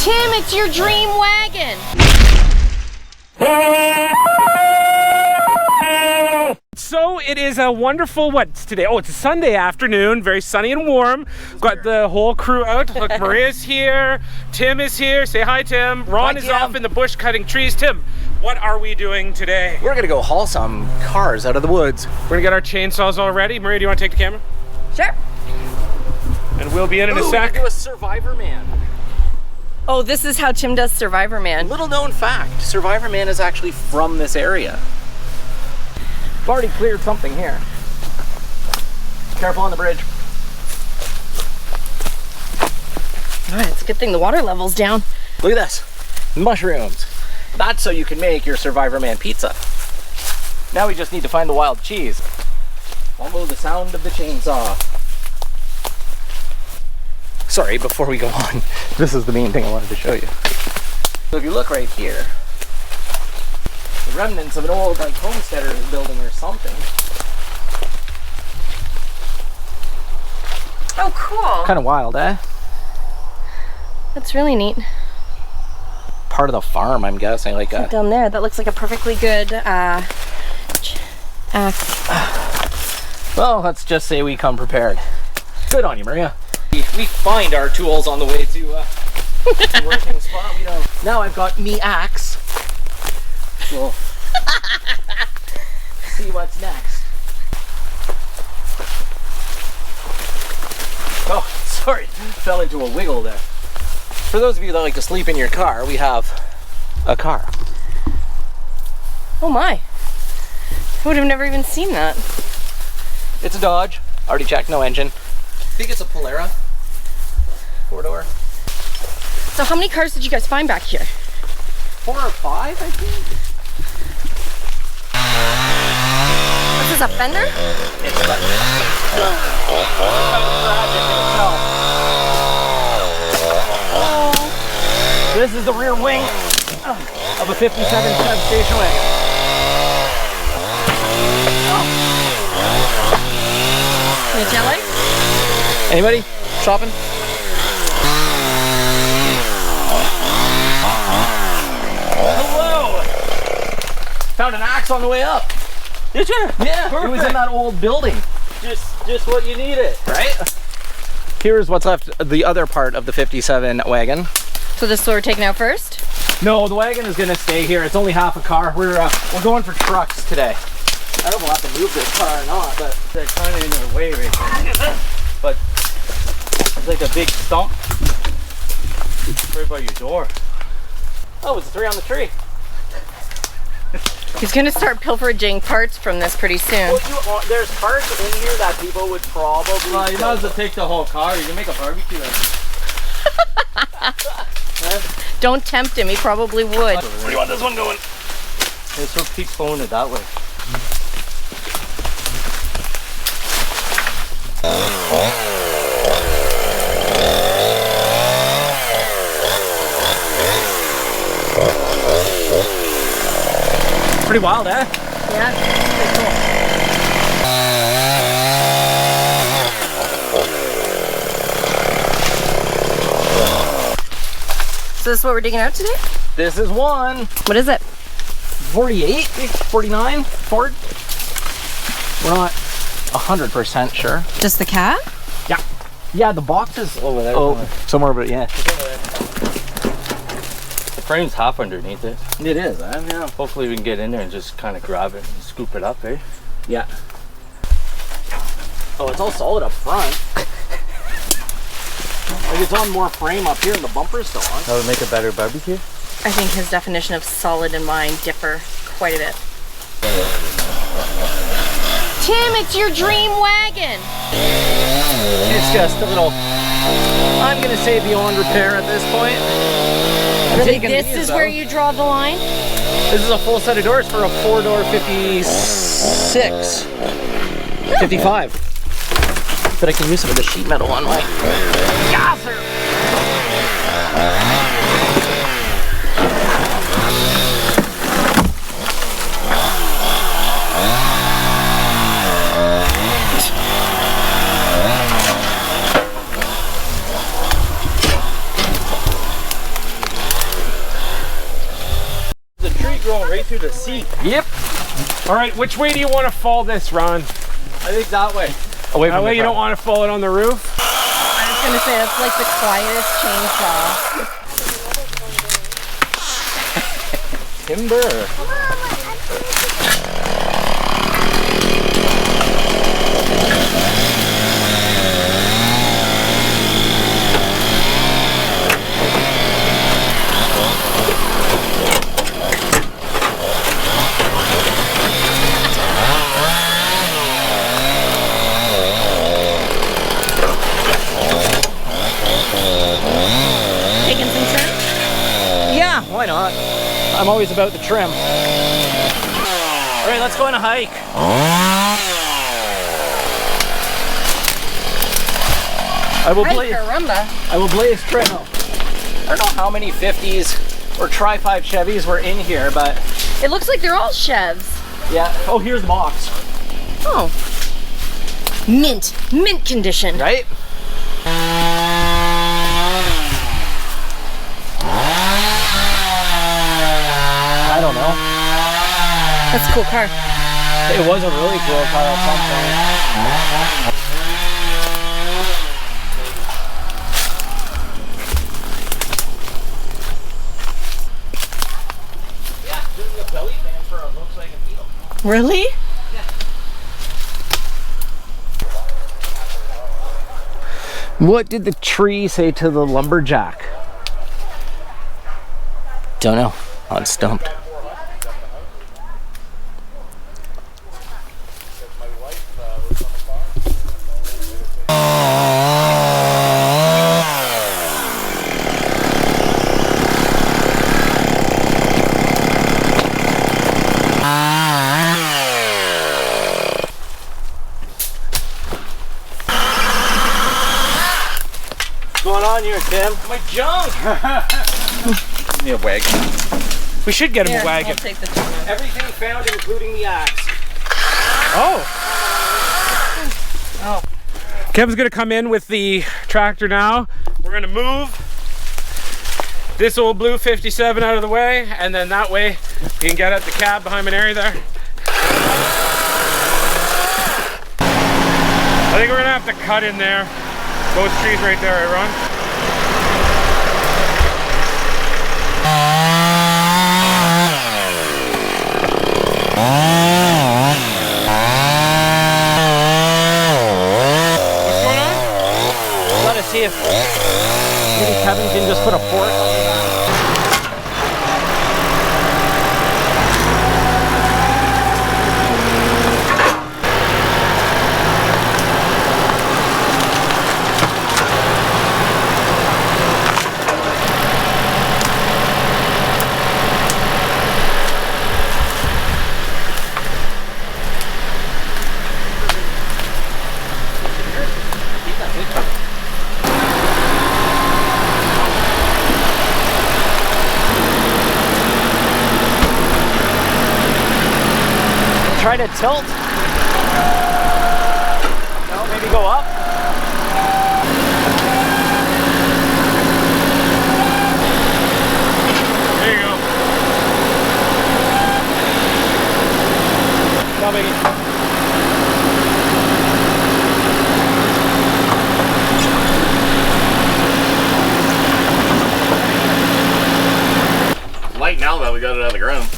Tim, it's your dream wagon. So it is a wonderful, what's today? Oh, it's a Sunday afternoon, very sunny and warm. Got the whole crew out. Look, Maria's here, Tim is here. Say hi, Tim. Ron is off in the bush cutting trees. Tim, what are we doing today? We're gonna go haul some cars out of the woods. We're gonna get our chainsaws all ready. Maria, do you want to take the camera? Sure. And we'll be in a sec. Do a Survivor Man. Oh, this is how Tim does Survivor Man. Little known fact, Survivor Man is actually from this area. I've already cleared something here. Careful on the bridge. All right, it's a good thing the water level's down. Look at this, mushrooms. That's so you can make your Survivor Man pizza. Now we just need to find the wild cheese. Follow the sound of the chainsaw. Sorry, before we go on, this is the main thing I wanted to show you. So if you look right here, the remnants of an old like homesteader building or something. Oh, cool. Kind of wild, eh? That's really neat. Part of the farm, I'm guessing. Like Down there, that looks like a perfectly good well, let's just say we come prepared. Good on you, Maria. We find our tools on the way to the working spot. We don't. Now I've got me axe. We'll see what's next. Oh, sorry, fell into a wiggle there. For those of you that like to sleep in your car, we have a car. Oh my. I would have never even seen that. It's a Dodge. Already checked, no engine. I think it's a Polara. 4-door. So how many cars did you guys find back here? 4 or 5, I think. This is a Fender? It's a This is the rear wing of a 57 station wagon. Any jet lag? Anybody shopping? Hello! Found an axe on the way up. Did you? Yeah, Perfect. It was in that old building. Just what you needed. Right? Here's what's left of the other part of the 57 wagon. So this is what we're taking out first? No, the wagon is gonna stay here. It's only half a car. We're going for trucks today. I don't know if we'll have to move this car or not, but They're kind of in the way right there. But it's like a big stump right by your door. oh, it's a 3 on the tree. He's gonna start pilfering parts from this pretty soon. Well, there's parts in here that people would probably. Well, you might as well take the whole car. You can make a barbecue. Don't tempt him, he probably would. Where do you want this one going? Hey, so keep going it that way. Pretty wild, eh? Yeah, pretty cool. So this is what we're digging out today? This is one. What is it? 48, 49 Ford. We're not 100% sure. Just the cab? Yeah. Yeah, the box is Over there. oh somewhere, but yeah. The frame's half underneath it. It is, yeah. Hopefully we can get in there and just kind of grab it and scoop it up, eh? Yeah. Oh, it's all solid up front. Like it's on more frame up here and the bumper's still on. That would make a better barbecue. I think his definition of solid and mine differ quite a bit. Tim, it's your dream wagon. It's just a little, I'm gonna say beyond repair at this point. I'm Really, taking this these, is though. where you draw the line? This is a full set of doors for a 4-door 56. 55. But I can use some of the sheet metal on my gasser. to the seat. Yep. All right, which way do you want to fall this, Ron? I think that way. Away That from way the you car. don't want to fall it on the roof? I was gonna say that's like the quietest chainsaw. Timber. Taking some trim? Yeah, why not? I'm always about the trim. All right, let's go on a hike. I will Ay, blaze. caramba. I will blaze trail. I don't know how many 50s or Tri-5 Chevys were in here, but It looks like they're all Chevs. yeah. Oh, here's the box. Oh. Mint condition. Right? I don't know. That's a cool car. It was a really cool car at some point. Yeah, this is a belly fan for a Volkswagen Beetle. Really? What did the tree say to the lumberjack? Don't know. I'm stumped. What's going on here, Tim? My junk! Give me a wagon. We should get him Here, a wagon. I'll take the trim. Everything found, including the axe. Oh. Kevin's gonna come in with the tractor now. We're gonna move this old blue 57 out of the way, and then that way you can get at the cab behind Maneri there. I think we're gonna have to cut in there. Those trees right there, right, Ron? What's going on? Gotta see if maybe Kevin can just put a fork on the try to tilt. No, maybe go up. There you go. No biggie. Light now that we got it out of the ground.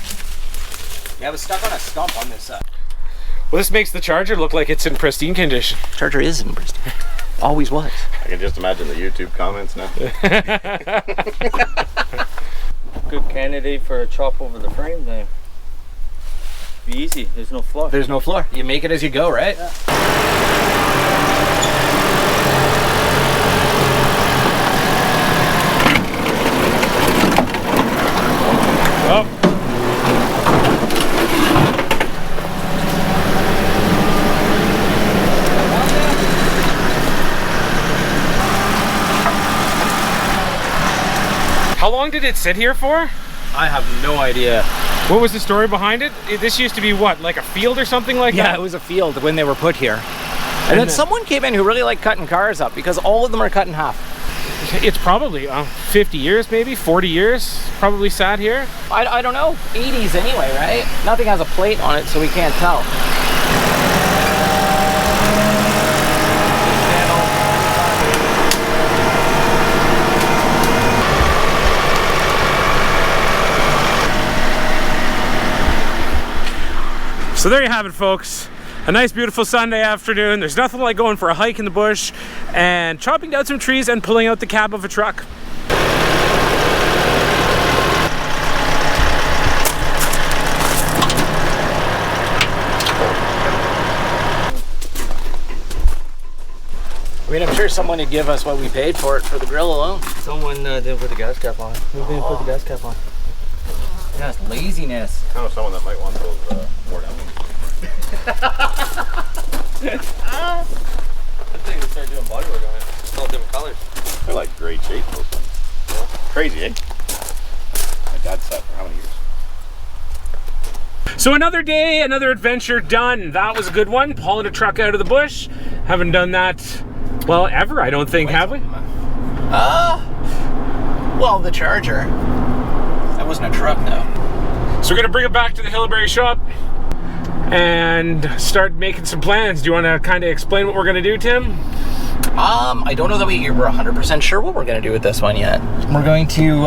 Yeah, I was stuck on a stump on this Well, this makes the Charger look like it's in pristine condition. Charger is in Bristol. Always was. I can just imagine the YouTube comments now. Good candidate for a chop over the frame then. Be easy, there's no fluff. There's no floor. You make it as you go, right? Oh. How long did it sit here for? I have no idea. What was the story behind it? This used to be what, like a field or something like Yeah, that? it was a field when they were put here. And then someone came in who really liked cutting cars up because all of them are cut in half. It's probably 50 years, maybe 40 years, probably sat here. I don't know. 80s anyway, right? Nothing has a plate on it, so we can't tell. So there you have it, folks. A nice, beautiful Sunday afternoon. There's nothing like going for a hike in the bush and chopping down some trees and pulling out the cab of a truck. I mean, I'm sure someone would give us what we paid for it for the grill alone. Someone didn't put the gas cap on. Who didn't put the gas cap on? That's laziness. I know someone that might want those more down. I think we start doing bodywork on it. It's all different colors. They're like great shape, those ones. Yeah. Crazy, eh? My dad sat for how many years? So another day, another adventure done. That was a good one. Hauling a truck out of the bush. Haven't done that, well, ever, I don't think, have we? Well, the Charger. That wasn't a truck, though. So we're gonna bring it back to the Hillberry shop and start making some plans. Do you want to kind of explain what we're gonna do, Tim? I don't know that we're 100% sure what we're going to do with this one yet. We're going to,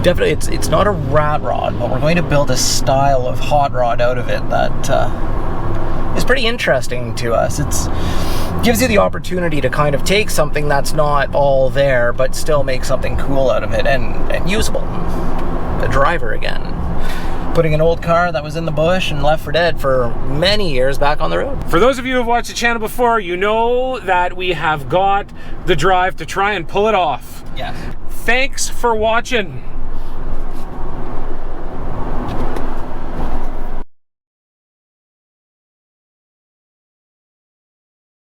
definitely, it's not a rat rod, but we're going to build a style of hot rod out of it that is pretty interesting to us. It's gives you the opportunity to kind of take something that's not all there, but still make something cool out of it and usable. A driver again. Putting an old car that was in the bush and left for dead for many years back on the road. For those of you who have watched the channel before, you know that we have got the drive to try and pull it off. Yes. Thanks for watching.